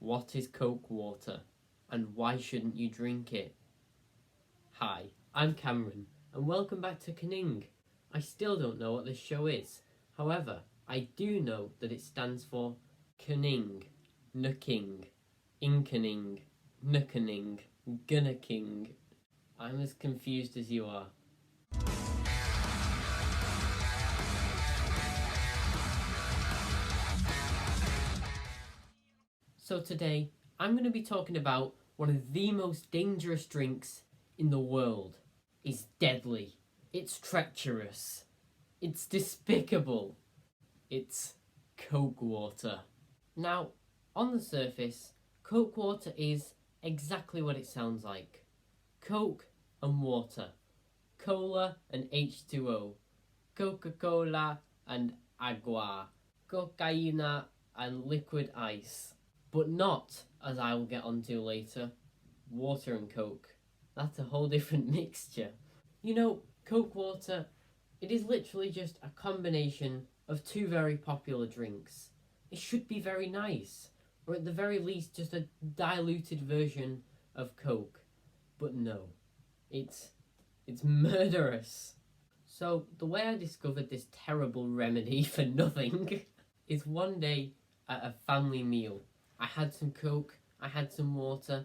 What is Coke water, and why shouldn't you drink it? Hi, I'm Cameron, and welcome back to Cning. I still don't know what this show is. However, I do know that it stands for Cning, Nuking, Inkening, Nukening, Gunnaking. I'm as confused as you are. So today, I'm going to be talking about one of the most dangerous drinks in the world. It's deadly. It's treacherous. It's despicable. It's Coke water. Now, on the surface, Coke water is exactly what it sounds like. Coke and water. Cola and H2O. Coca-Cola and agua. Cocaína and liquid ice. But not, as I will get onto later, water and Coke. That's a whole different mixture. You know, Coke water, it is literally just a combination of two very popular drinks. It should be very nice, or at the very least just a diluted version of Coke. But no, it's murderous. So the way I discovered this terrible remedy for nothing is one day at a family meal. I had some Coke, I had some water,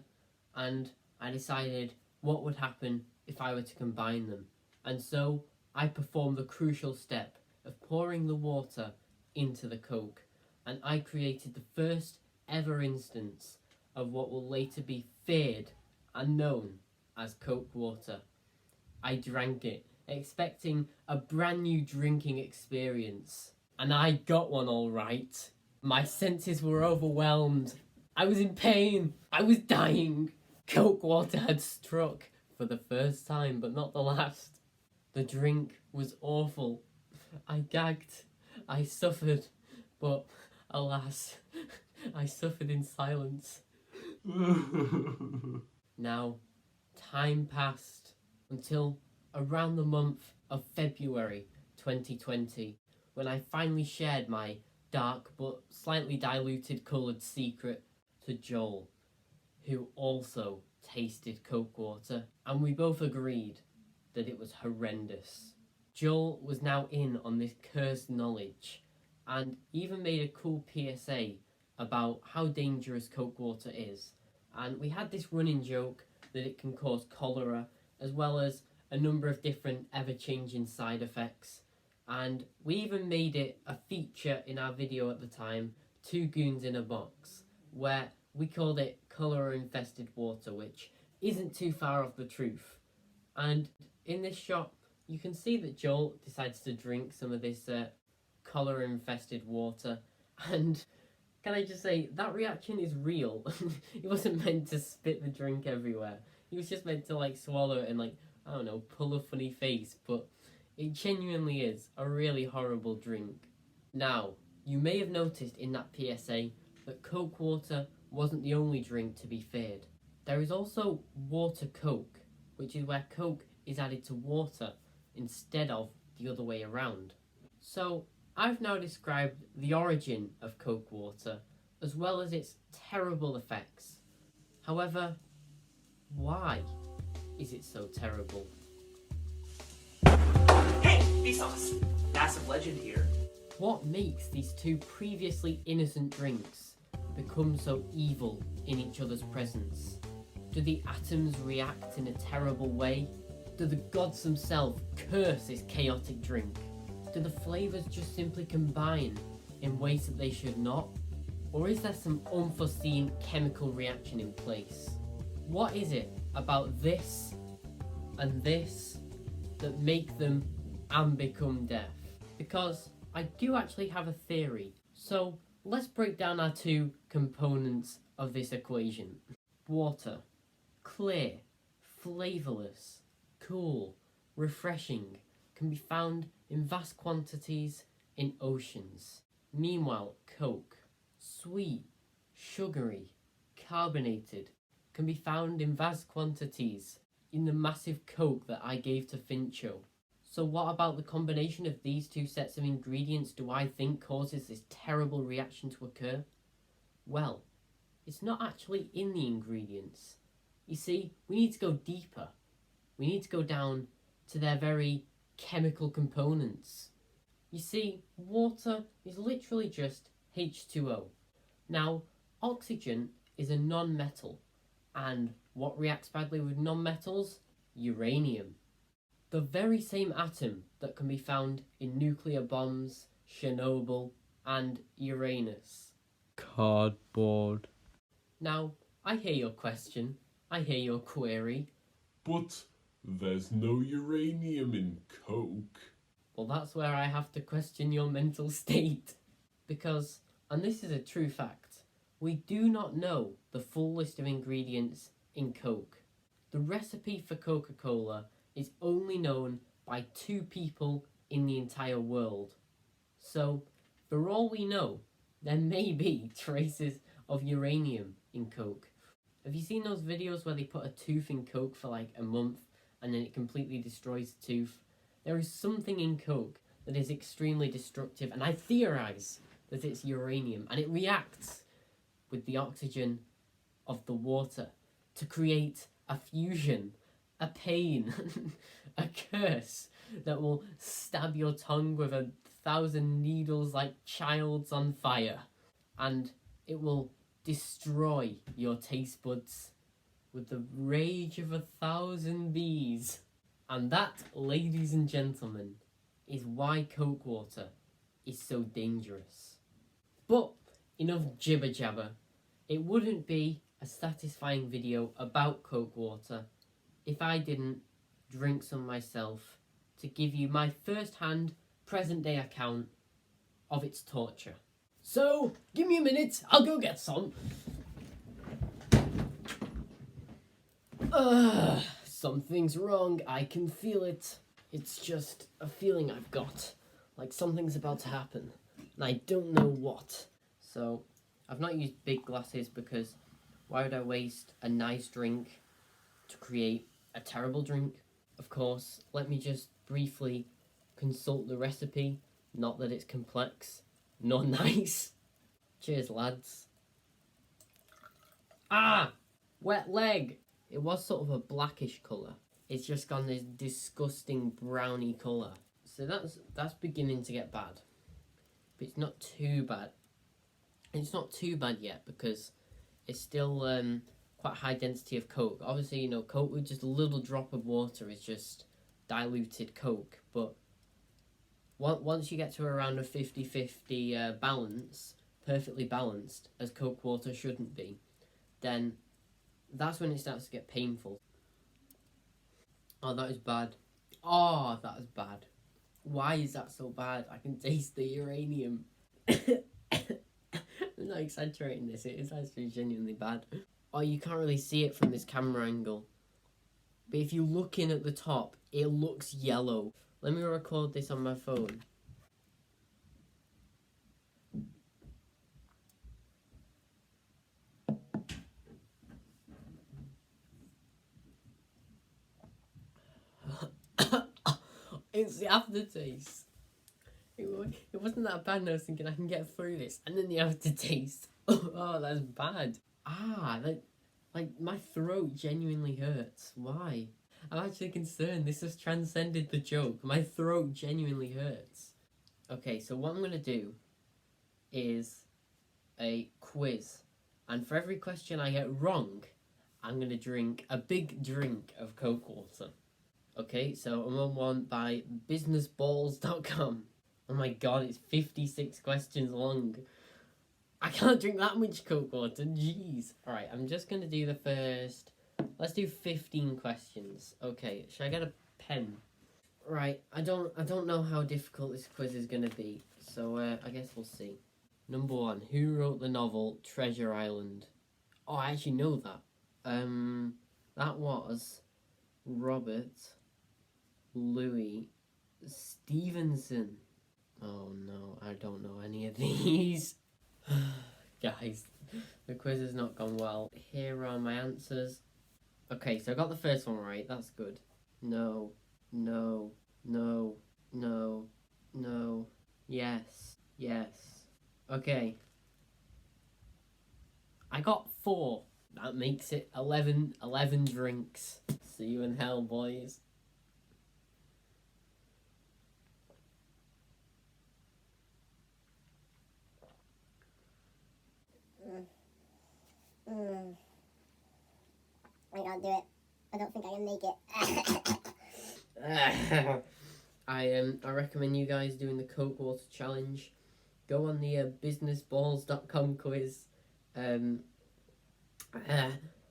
and I decided what would happen if I were to combine them. And so I performed the crucial step of pouring the water into the Coke, and I created the first ever instance of what will later be feared and known as Coke water. I drank it, expecting a brand new drinking experience, and I got one all right. My senses were overwhelmed. I was in pain. I was dying. Coke water had struck for the first time, but not the last. The drink was awful. I gagged. I suffered. But alas, I suffered in silence. Now, time passed until around the month of February 2020, when I finally shared my dark but slightly diluted coloured secret to Joel, who also tasted Coke water, and we both agreed that it was horrendous. Joel was now in on this cursed knowledge, and even made a cool PSA about how dangerous Coke water is, and we had this running joke that it can cause cholera, as well as a number of different ever-changing side effects. And we even made it a feature in our video at the time, Two Goons in a Box, where we called it cholera-infested water, which isn't too far off the truth. And in this shot, you can see that Joel decides to drink some of this cholera-infested water. And can I just say, that reaction is real. He wasn't meant to spit the drink everywhere. He was just meant to swallow it and I don't know, pull a funny face, but it genuinely is a really horrible drink. Now, you may have noticed in that PSA that Coke water wasn't the only drink to be feared. There is also water Coke, which is where Coke is added to water instead of the other way around. So, I've now described the origin of Coke water, as well as its terrible effects. However, why is it so terrible? Hey, Vsauce! Massive legend here. What makes these two previously innocent drinks become so evil in each other's presence? Do the atoms react in a terrible way? Do the gods themselves curse this chaotic drink? Do the flavours just simply combine in ways that they should not? Or is there some unforeseen chemical reaction in place? What is it about this and this that make them and become deaf? Because I do actually have a theory. So let's break down our two components of this equation. Water. Clear, flavourless, cool, refreshing, can be found in vast quantities in oceans. Meanwhile, Coke. Sweet, sugary, carbonated, can be found in vast quantities in the massive Coke that I gave to Fincho. So what about the combination of these two sets of ingredients do I think causes this terrible reaction to occur? Well, It's not actually in the ingredients. You see, we need to go deeper. We need to go down to their very chemical components. You see, water is literally just H2O. Now, oxygen is a non-metal, and what reacts badly with non-metals? Uranium. The very same atom that can be found in nuclear bombs, Chernobyl, and Uranus. Cardboard. Now, I hear your question, I hear your query. But there's no uranium in Coke. Well, that's where I have to question your mental state. Because, and this is a true fact, we do not know the full list of ingredients in Coke. The recipe for Coca-Cola is only known by 2 people in the entire world. So, for all we know, there may be traces of uranium in Coke. Have you seen those videos where they put a tooth in Coke for like a month and then it completely destroys the tooth? There is something in Coke that is extremely destructive, and I theorise that it's uranium, and it reacts with the oxygen of the water to create a fusion, a pain, a curse that will stab your tongue with 1,000 needles like child's on fire, and it will destroy your taste buds with the rage of 1,000 bees. And that, ladies and gentlemen, is why Coke water is so dangerous. But enough jibber jabber. It wouldn't be a satisfying video about Coke water if I didn't drink some myself to give you my first-hand, present-day account of its torture. So, give me a minute, I'll go get some. Something's wrong, I can feel it. It's just a feeling I've got, like something's about to happen, and I don't know what. So, I've not used big glasses because why would I waste a nice drink to create a terrible drink? Of course, let me just briefly consult the recipe, not that it's complex, not nice. Cheers, lads. Ah! Wet leg! It was sort of a blackish colour. It's just gone this disgusting browny colour. So that's beginning to get bad. But it's not too bad. It's not too bad yet because it's still quite high density of Coke. Obviously, you know, Coke with just a little drop of water is just diluted Coke. But once you get to around a 50-50 balance, perfectly balanced, as Coke water shouldn't be, then that's when it starts to get painful. Oh, that is bad. Oh, that is bad. Why is that so bad? I can taste the uranium. I'm not exaggerating this, it is actually genuinely bad. Oh, you can't really see it from this camera angle. But if you look in at the top, it looks yellow. Let me record this on my phone. It's the aftertaste. It wasn't that bad, and I was thinking I can get through this, and then the aftertaste. Oh, that's bad. Like my throat genuinely hurts. Why? I'm actually concerned. This has transcended the joke. My throat genuinely hurts. Okay, so what I'm gonna do is a quiz, and for every question I get wrong, I'm gonna drink a big drink of Coke water. Okay, so I'm on one by businessballs.com. Oh my god, it's 56 questions long. I can't drink that much Coke water, jeez. Alright, I'm just going to do the first... Let's do 15 questions. Okay, should I get a pen? Right, I don't know how difficult this quiz is going to be, so I guess we'll see. Number 1, who wrote the novel Treasure Island? Oh, I actually know that. That was Robert Louis Stevenson. Oh no, I don't know any of these. Guys, the quiz has not gone well. Here are my answers. Okay, so I got the first one right, that's good. No, no, no, no, no, yes, yes. Okay. I got 4. That makes it 11 drinks. See you in hell, boys. I can't do it. I don't think I can make it. I recommend you guys doing the Coke Water Challenge. Go on the businessballs.com quiz.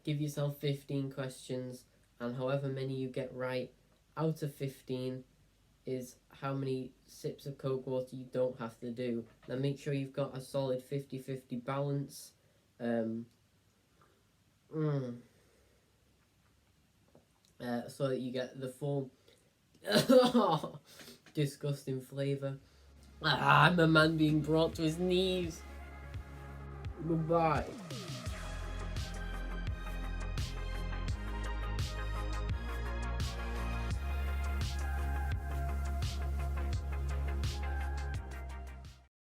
Give yourself 15 questions, and however many you get right out of 15 is how many sips of Coke water you don't have to do. Now make sure you've got a solid 50-50 balance. So that you get the full disgusting flavour. I'm a man being brought to his knees. Goodbye.